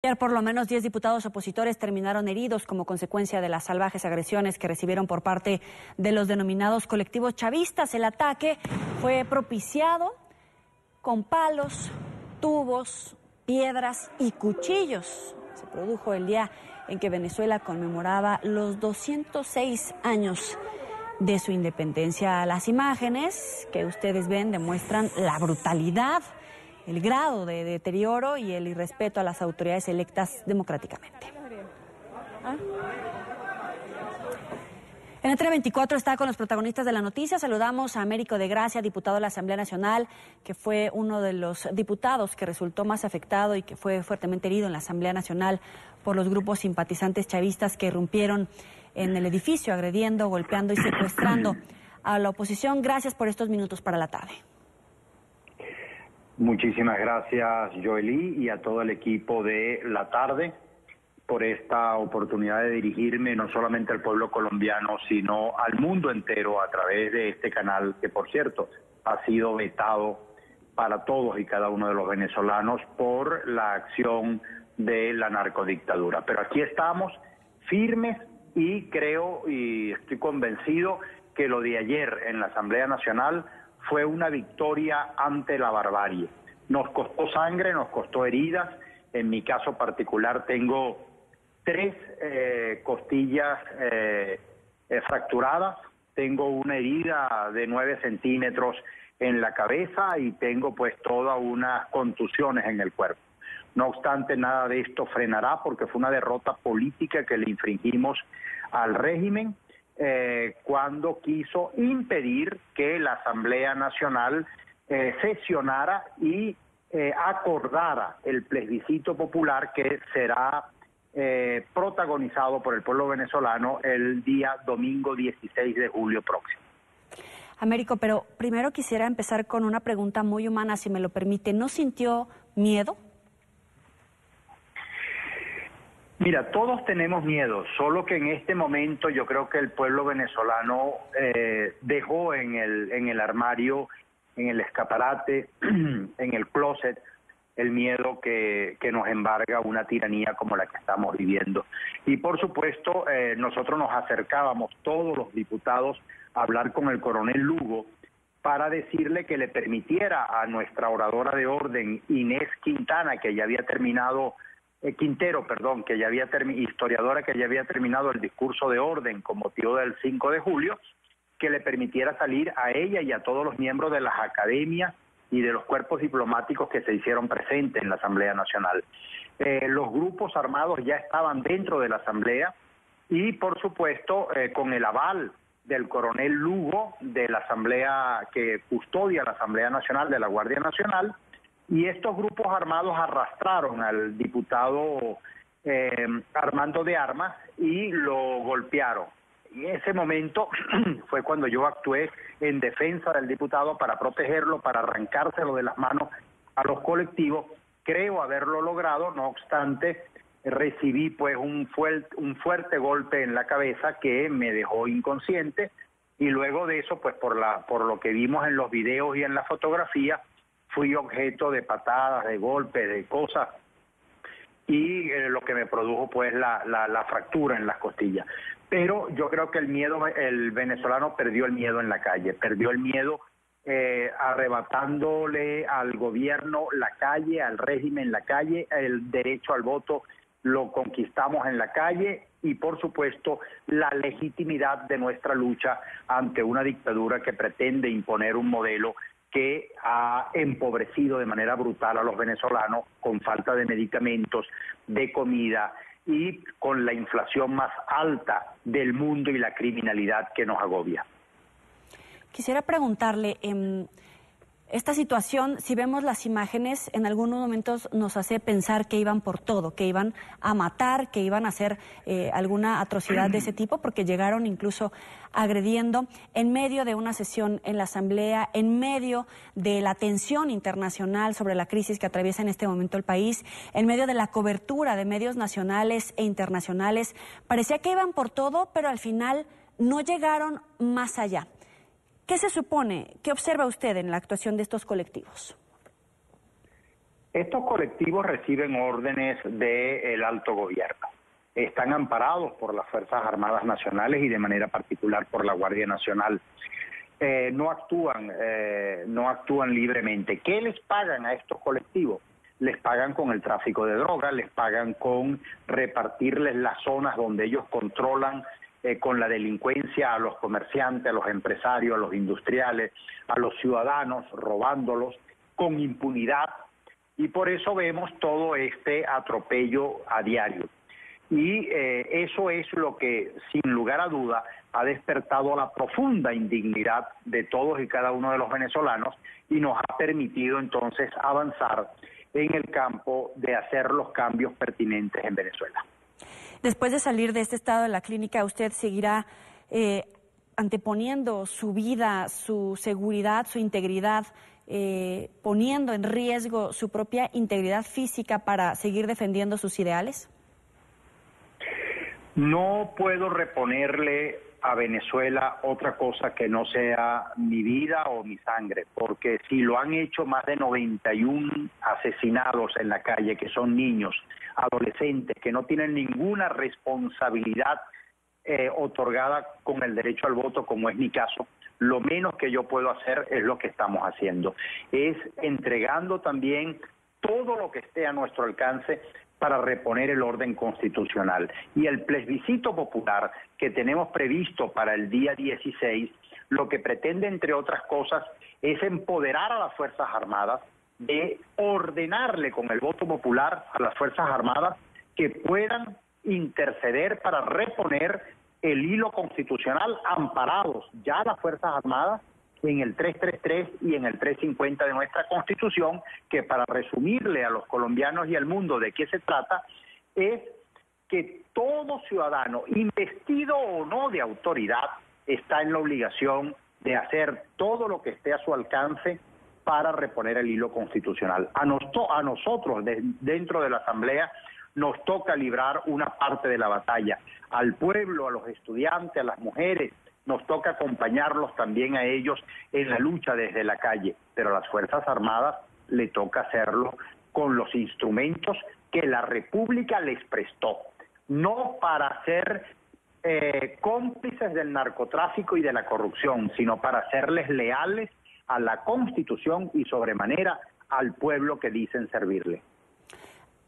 Ayer por lo menos 10 diputados opositores terminaron heridos como consecuencia de las salvajes agresiones que recibieron por parte de los denominados colectivos chavistas. El ataque fue propiciado con palos, tubos, piedras y cuchillos. Se produjo el día en que Venezuela conmemoraba los 206 años de su independencia. Las imágenes que ustedes ven demuestran la brutalidad, el grado de deterioro y el irrespeto a las autoridades electas democráticamente. En Entre 24 está con los protagonistas de la noticia. Saludamos a Américo de Gracia, diputado de la Asamblea Nacional, que fue uno de los diputados que resultó más afectado y que fue fuertemente herido en la Asamblea Nacional por los grupos simpatizantes chavistas que irrumpieron en el edificio, agrediendo, golpeando y secuestrando a la oposición. Gracias por estos minutos para la tarde. Muchísimas gracias, Joely, y a todo el equipo de La Tarde por esta oportunidad de dirigirme no solamente al pueblo colombiano, sino al mundo entero a través de este canal, que por cierto ha sido vetado para todos y cada uno de los venezolanos por la acción de la narcodictadura. Pero aquí estamos firmes y creo y estoy convencido que lo de ayer en la Asamblea Nacional fue una victoria ante la barbarie. Nos costó sangre, nos costó heridas. En mi caso particular tengo 3 costillas fracturadas, tengo una herida de 9 centímetros en la cabeza y tengo pues todas unas contusiones en el cuerpo. No obstante, nada de esto frenará porque fue una derrota política que le infringimos al régimen cuando quiso impedir que la Asamblea Nacional sesionara y acordara el plebiscito popular que será protagonizado por el pueblo venezolano el día domingo 16 de julio próximo. Américo, pero primero quisiera empezar con una pregunta muy humana, si me lo permite. ¿No sintió miedo? Mira, todos tenemos miedo, solo que en este momento yo creo que el pueblo venezolano dejó en el armario, en el escaparate, en el closet, el miedo que nos embarga una tiranía como la que estamos viviendo. Y por supuesto, nosotros nos acercábamos, todos los diputados, a hablar con el coronel Lugo para decirle que le permitiera a nuestra oradora de orden, Inés Quintana, que ya había terminado... Quintero, perdón, historiadora que ya había terminado el discurso de orden con motivo del 5 de julio, que le permitiera salir a ella y a todos los miembros de las academias y de los cuerpos diplomáticos que se hicieron presentes en la Asamblea Nacional. Los grupos armados ya estaban dentro de la Asamblea y, por supuesto, con el aval del coronel Lugo, de la Asamblea que custodia la Asamblea Nacional, de la Guardia Nacional, y estos grupos armados arrastraron al diputado Armando de Armas y lo golpearon. Y en ese momento fue cuando yo actué en defensa del diputado para protegerlo, para arrancárselo de las manos a los colectivos. Creo haberlo logrado, no obstante, recibí pues un fuerte golpe en la cabeza que me dejó inconsciente y luego de eso, pues por lo que vimos en los videos y en la fotografía, fui objeto de patadas, de golpes, de cosas, y lo que me produjo pues la fractura en las costillas. Pero yo creo que el venezolano perdió el miedo en la calle, perdió el miedo arrebatándole al gobierno la calle, al régimen la calle, el derecho al voto lo conquistamos en la calle y por supuesto la legitimidad de nuestra lucha ante una dictadura que pretende imponer un modelo que ha empobrecido de manera brutal a los venezolanos con falta de medicamentos, de comida y con la inflación más alta del mundo y la criminalidad que nos agobia. Quisiera preguntarle, esta situación, si vemos las imágenes, en algunos momentos nos hace pensar que iban por todo, que iban a matar, que iban a hacer alguna atrocidad de ese tipo, porque llegaron incluso agrediendo en medio de una sesión en la Asamblea, en medio de la tensión internacional sobre la crisis que atraviesa en este momento el país, en medio de la cobertura de medios nacionales e internacionales. Parecía que iban por todo, pero al final no llegaron más allá. ¿Qué se supone? ¿Qué observa usted en la actuación de estos colectivos? Estos colectivos reciben órdenes del alto gobierno. Están amparados por las Fuerzas Armadas Nacionales y de manera particular por la Guardia Nacional. No actúan libremente. ¿Qué les pagan a estos colectivos? Les pagan con el tráfico de drogas, les pagan con repartirles las zonas donde ellos controlan con la delincuencia a los comerciantes, a los empresarios, a los industriales, a los ciudadanos, robándolos con impunidad. Y por eso vemos todo este atropello a diario. Y eso es lo que, sin lugar a duda, ha despertado la profunda indignidad de todos y cada uno de los venezolanos y nos ha permitido entonces avanzar en el campo de hacer los cambios pertinentes en Venezuela. Después de salir de este estado de la clínica, ¿usted seguirá anteponiendo su vida, su seguridad, su integridad, poniendo en riesgo su propia integridad física para seguir defendiendo sus ideales? No puedo reponerle a Venezuela otra cosa que no sea mi vida o mi sangre, porque si lo han hecho más de 91 asesinados en la calle, que son niños, adolescentes, que no tienen ninguna responsabilidad otorgada con el derecho al voto, como es mi caso, lo menos que yo puedo hacer es lo que estamos haciendo, es entregando también todo lo que esté a nuestro alcance para reponer el orden constitucional. Y el plebiscito popular que tenemos previsto para el día 16, lo que pretende, entre otras cosas, es empoderar a las Fuerzas Armadas, de ordenarle con el voto popular a las Fuerzas Armadas que puedan interceder para reponer el hilo constitucional, amparados ya las Fuerzas Armadas en el 333 y en el 350 de nuestra Constitución, que para resumirle a los colombianos y al mundo de qué se trata, es que todo ciudadano, investido o no de autoridad, está en la obligación de hacer todo lo que esté a su alcance para reponer el hilo constitucional. A nosotros, dentro de la Asamblea, nos toca librar una parte de la batalla. Al pueblo, a los estudiantes, a las mujeres, nos toca acompañarlos también a ellos en la lucha desde la calle, pero a las Fuerzas Armadas le toca hacerlo con los instrumentos que la República les prestó, no para ser cómplices del narcotráfico y de la corrupción, sino para serles leales a la Constitución y sobremanera al pueblo que dicen servirle.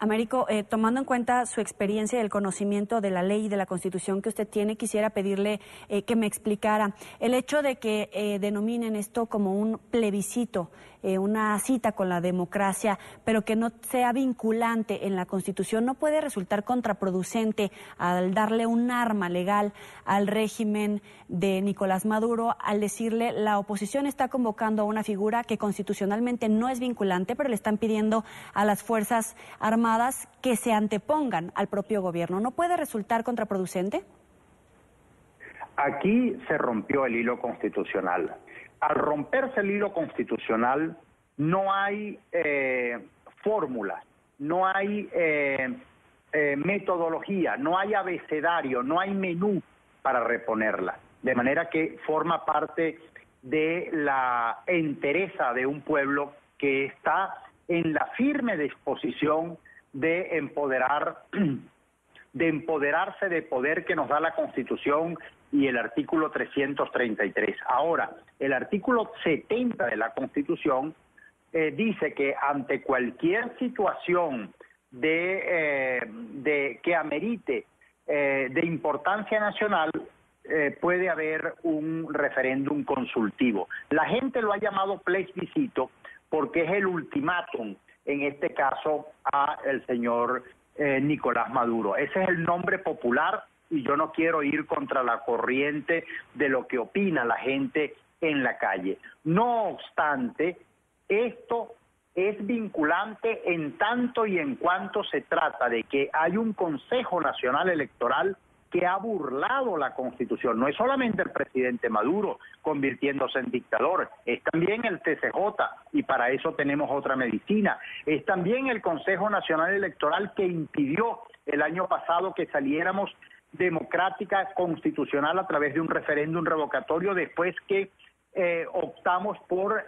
Américo, tomando en cuenta su experiencia y el conocimiento de la ley y de la Constitución que usted tiene, quisiera pedirle que me explicara el hecho de que denominen esto como un plebiscito, una cita con la democracia, pero que no sea vinculante en la Constitución. ¿No puede resultar contraproducente al darle un arma legal al régimen de Nicolás Maduro al decirle la oposición está convocando a una figura que constitucionalmente no es vinculante, pero le están pidiendo a las Fuerzas Armadas que se antepongan al propio gobierno? ¿No puede resultar contraproducente? Aquí se rompió el hilo constitucional. Al romperse el hilo constitucional no hay fórmulas, no hay metodología, no hay abecedario, no hay menú para reponerla. De manera que forma parte de la entereza de un pueblo que está en la firme disposición de empoderarse de poder que nos da la Constitución y el artículo 333. Ahora, el artículo 70 de la Constitución dice que ante cualquier situación que amerite de importancia nacional, puede haber un referéndum consultivo. La gente lo ha llamado plebiscito porque es el ultimátum, en este caso, a el señor Nicolás Maduro. Ese es el nombre popular y yo no quiero ir contra la corriente de lo que opina la gente en la calle. No obstante, esto es vinculante en tanto y en cuanto se trata de que hay un Consejo Nacional Electoral que ha burlado la Constitución. No es solamente el presidente Maduro convirtiéndose en dictador, es también el TCJ, y para eso tenemos otra medicina. Es también el Consejo Nacional Electoral que impidió el año pasado que saliéramos democrática, constitucional, a través de un referéndum revocatorio, después que optamos por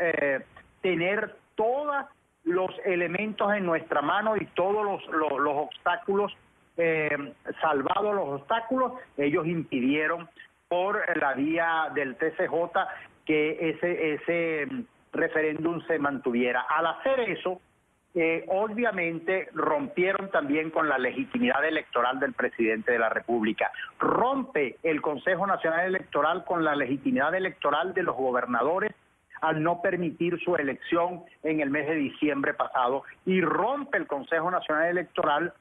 tener todas los elementos en nuestra mano y todos los obstáculos, salvados los obstáculos, ellos impidieron por la vía del TCJ que ese referéndum se mantuviera. Al hacer eso, obviamente rompieron también con la legitimidad electoral del presidente de la República. Rompe el Consejo Nacional Electoral con la legitimidad electoral de los gobernadores al no permitir su elección en el mes de diciembre pasado, y rompe el Consejo Nacional Electoral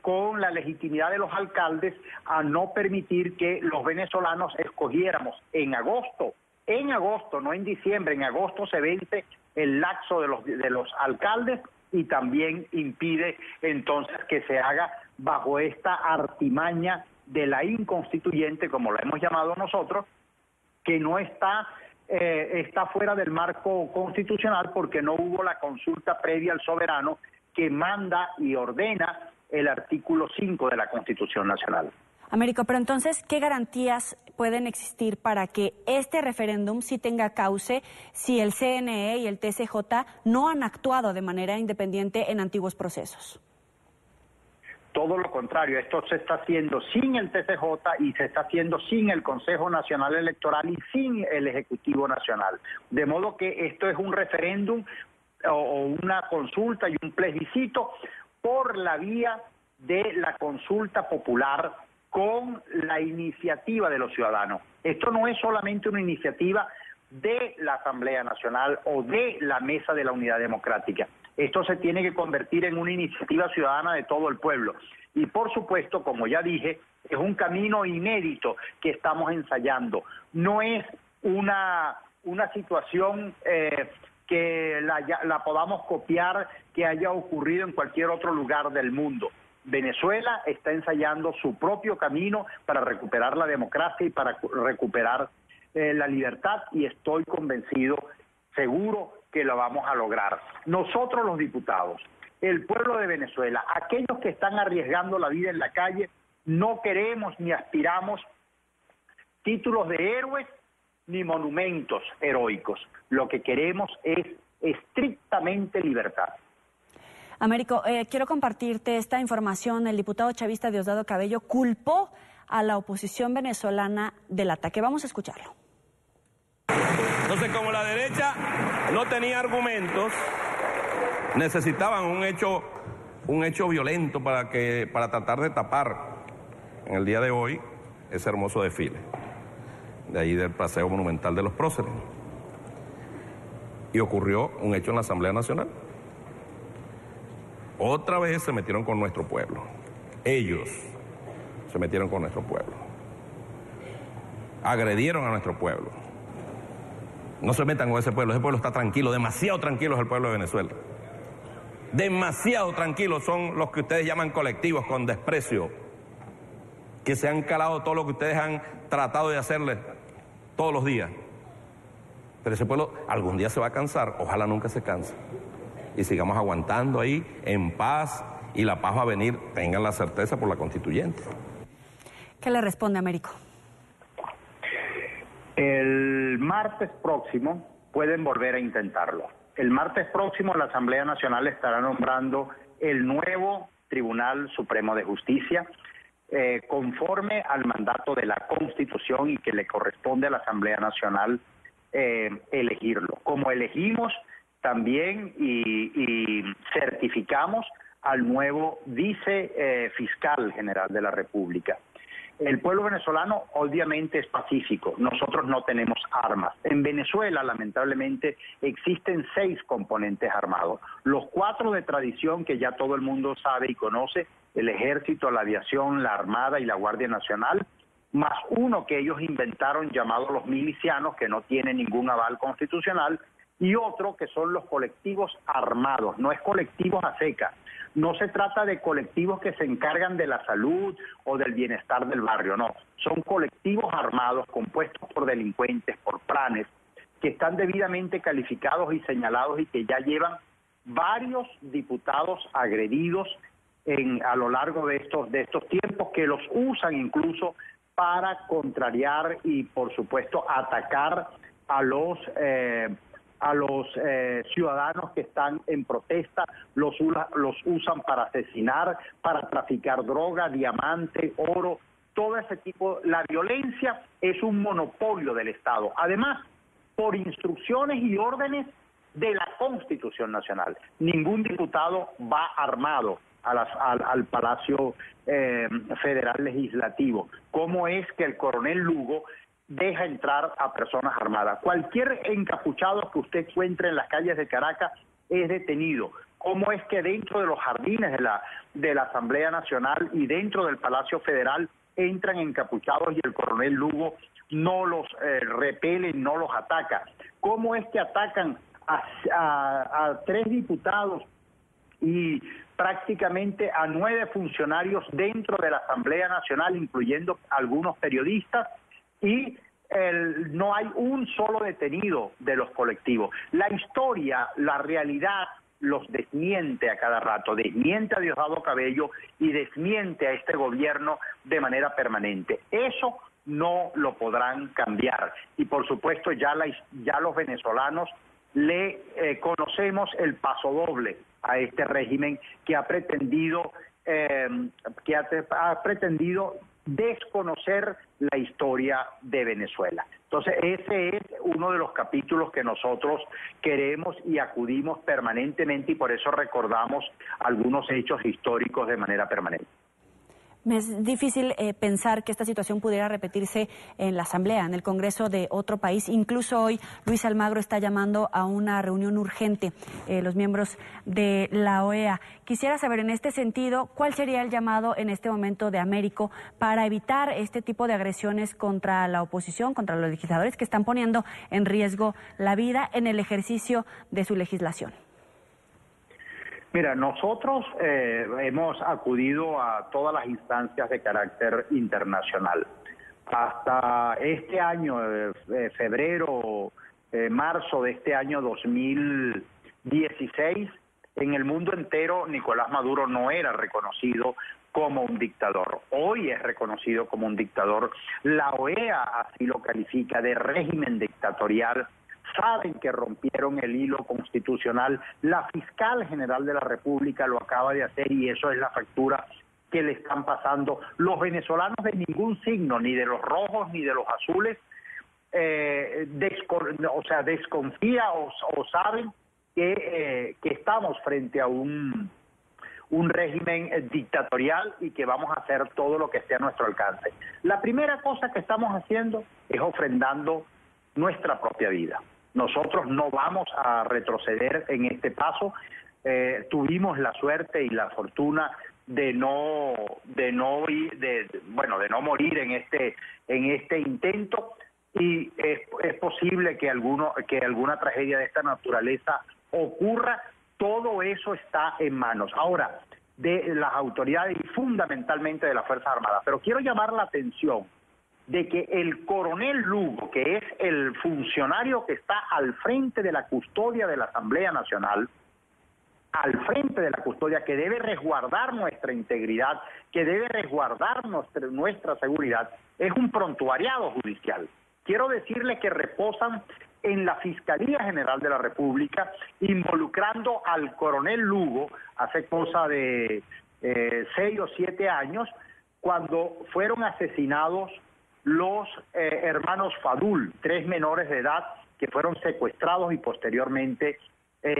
con la legitimidad de los alcaldes a no permitir que los venezolanos escogiéramos en agosto, no en diciembre, en agosto se vence el lapso de los alcaldes, y también impide entonces que se haga bajo esta artimaña de la inconstituyente, como la hemos llamado nosotros, que no está fuera del marco constitucional porque no hubo la consulta previa al soberano que manda y ordena el artículo 5 de la Constitución Nacional. Américo, pero entonces, ¿qué garantías pueden existir para que este referéndum sí tenga cauce si el CNE y el TCJ no han actuado de manera independiente en antiguos procesos? Todo lo contrario, esto se está haciendo sin el TCJ y se está haciendo sin el Consejo Nacional Electoral y sin el Ejecutivo Nacional. De modo que esto es un referéndum o una consulta y un plebiscito por la vía de la consulta popular con la iniciativa de los ciudadanos. Esto no es solamente una iniciativa de la Asamblea Nacional o de la Mesa de la Unidad Democrática. Esto se tiene que convertir en una iniciativa ciudadana de todo el pueblo. Y por supuesto, como ya dije, es un camino inédito que estamos ensayando. No es una situación que la podamos copiar, que haya ocurrido en cualquier otro lugar del mundo. Venezuela está ensayando su propio camino para recuperar la democracia y para recuperar la libertad, y estoy convencido, seguro, que lo vamos a lograr. Nosotros los diputados, el pueblo de Venezuela, aquellos que están arriesgando la vida en la calle, no queremos ni aspiramos títulos de héroes ni monumentos heroicos. Lo que queremos es estrictamente libertad. Américo, quiero compartirte esta información. El diputado chavista Diosdado Cabello culpó a la oposición venezolana del ataque. Vamos a escucharlo. Entonces, como la derecha no tenía argumentos, necesitaban un hecho violento para tratar de tapar en el día de hoy ese hermoso desfile, de ahí del Paseo Monumental de los Próceres. Y ocurrió un hecho en la Asamblea Nacional. Otra vez se metieron con nuestro pueblo. Ellos se metieron con nuestro pueblo. Agredieron a nuestro pueblo. No se metan con ese pueblo está tranquilo, demasiado tranquilo es el pueblo de Venezuela. Demasiado tranquilos son los que ustedes llaman colectivos con desprecio, que se han calado todo lo que ustedes han tratado de hacerles todos los días. Pero ese pueblo algún día se va a cansar, ojalá nunca se canse. Y sigamos aguantando ahí en paz, y la paz va a venir, tengan la certeza, por la constituyente. ¿Qué le responde, Américo? El martes próximo pueden volver a intentarlo. El martes próximo la Asamblea Nacional estará nombrando el nuevo Tribunal Supremo de Justicia, conforme al mandato de la Constitución, y que le corresponde a la Asamblea Nacional elegirlo. Como elegimos también y certificamos al nuevo vicefiscal general de la República. El pueblo venezolano obviamente es pacífico, nosotros no tenemos armas. En Venezuela, lamentablemente, existen 6 componentes armados. Los 4 de tradición que ya todo el mundo sabe y conoce, el Ejército, la Aviación, la Armada y la Guardia Nacional, más uno que ellos inventaron llamado los milicianos, que no tiene ningún aval constitucional, y otro que son los colectivos armados. No es colectivos a seca. No se trata de colectivos que se encargan de la salud o del bienestar del barrio, no. Son colectivos armados compuestos por delincuentes, por planes, que están debidamente calificados y señalados, y que ya llevan varios diputados agredidos a lo largo de estos tiempos, que los usan incluso para contrariar y, por supuesto, atacar a los a los ciudadanos que están en protesta, los usan para asesinar, para traficar droga, diamante, oro, todo ese tipo. La violencia es un monopolio del Estado. Además, por instrucciones y órdenes de la Constitución Nacional. Ningún diputado va armado al Palacio Federal Legislativo. ¿Cómo es que el coronel Lugo deja entrar a personas armadas? Cualquier encapuchado que usted encuentre en las calles de Caracas es detenido. ¿Cómo es que dentro de los jardines de la Asamblea Nacional y dentro del Palacio Federal entran encapuchados y el coronel Lugo no los repele, no los ataca? ¿Cómo es que atacan a 3 diputados y prácticamente a 9 funcionarios dentro de la Asamblea Nacional, incluyendo algunos periodistas, y no hay un solo detenido de los colectivos? La historia, la realidad los desmiente a cada rato, desmiente a Diosdado Cabello y desmiente a este gobierno de manera permanente. Eso no lo podrán cambiar, y por supuesto ya los venezolanos le conocemos el paso doble a este régimen que ha pretendido desconocer la historia de Venezuela. Entonces ese es uno de los capítulos que nosotros queremos y acudimos permanentemente, y por eso recordamos algunos hechos históricos de manera permanente. Me es difícil pensar que esta situación pudiera repetirse en la Asamblea, en el Congreso de otro país. Incluso hoy Luis Almagro está llamando a una reunión urgente, los miembros de la OEA. Quisiera saber en este sentido, ¿cuál sería el llamado en este momento de Américo para evitar este tipo de agresiones contra la oposición, contra los legisladores que están poniendo en riesgo la vida en el ejercicio de su legislación? Mira, nosotros hemos acudido a todas las instancias de carácter internacional. Hasta este año, febrero, marzo de este año 2016, en el mundo entero Nicolás Maduro no era reconocido como un dictador. Hoy es reconocido como un dictador. La OEA así lo califica de régimen dictatorial. Saben que rompieron el hilo constitucional. La fiscal general de la República lo acaba de hacer, y eso es la factura que le están pasando. Los venezolanos de ningún signo, ni de los rojos ni de los azules, desconfía o saben que estamos frente a un régimen dictatorial y que vamos a hacer todo lo que esté a nuestro alcance. La primera cosa que estamos haciendo es ofrendando nuestra propia vida. Nosotros no vamos a retroceder en este paso. Tuvimos la suerte y la fortuna de no morir en este intento, y es posible que alguna tragedia de esta naturaleza ocurra. Todo eso está en manos ahora de las autoridades y fundamentalmente de las Fuerzas Armadas. Pero quiero llamar la atención de que el coronel Lugo, que es el funcionario que está al frente de la custodia de la Asamblea Nacional, al frente de la custodia, que debe resguardar nuestra integridad, que debe resguardar nuestra seguridad, es un prontuariado judicial. Quiero decirle que reposan en la Fiscalía General de la República, involucrando al coronel Lugo hace cosa de 6 o 7 años, cuando fueron asesinados los hermanos Fadul, 3 menores de edad que fueron secuestrados y posteriormente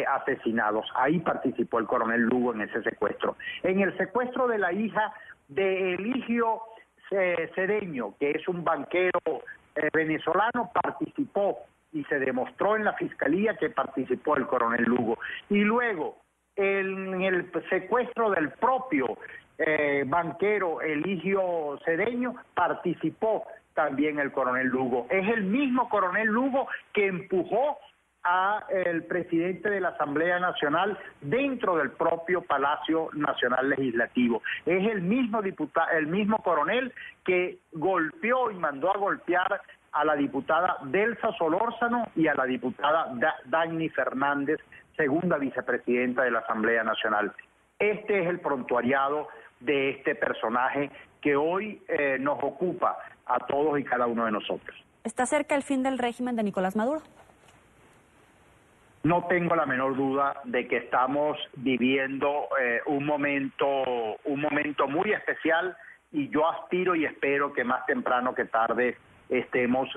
asesinados. Ahí participó el coronel Lugo en ese secuestro. En el secuestro de la hija de Eligio Cedeño, que es un banquero venezolano, participó y se demostró en la fiscalía que participó el coronel Lugo. Y luego, en el secuestro del propio banquero Eligio Cedeño, participó también el coronel Lugo. Es el mismo coronel Lugo que empujó a el presidente de la Asamblea Nacional dentro del propio Palacio Nacional Legislativo. Es el mismo coronel que golpeó y mandó a golpear a la diputada Delsa Solórzano y a la diputada Dagny Fernández, segunda vicepresidenta de la Asamblea Nacional. Este es el prontuariado de este personaje que hoy nos ocupa a todos y cada uno de nosotros. ¿Está cerca el fin del régimen de Nicolás Maduro? No tengo la menor duda de que estamos viviendo un momento muy especial, y yo aspiro y espero que más temprano que tarde estemos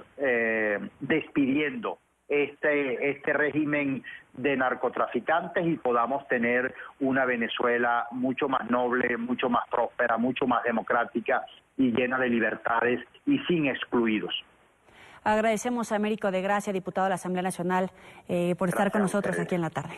despidiendo este régimen de narcotraficantes y podamos tener una Venezuela mucho más noble, mucho más próspera, mucho más democrática y llena de libertades y sin excluidos. Agradecemos a Américo de Gracia, diputado de la Asamblea Nacional, por estar con nosotros aquí en la tarde.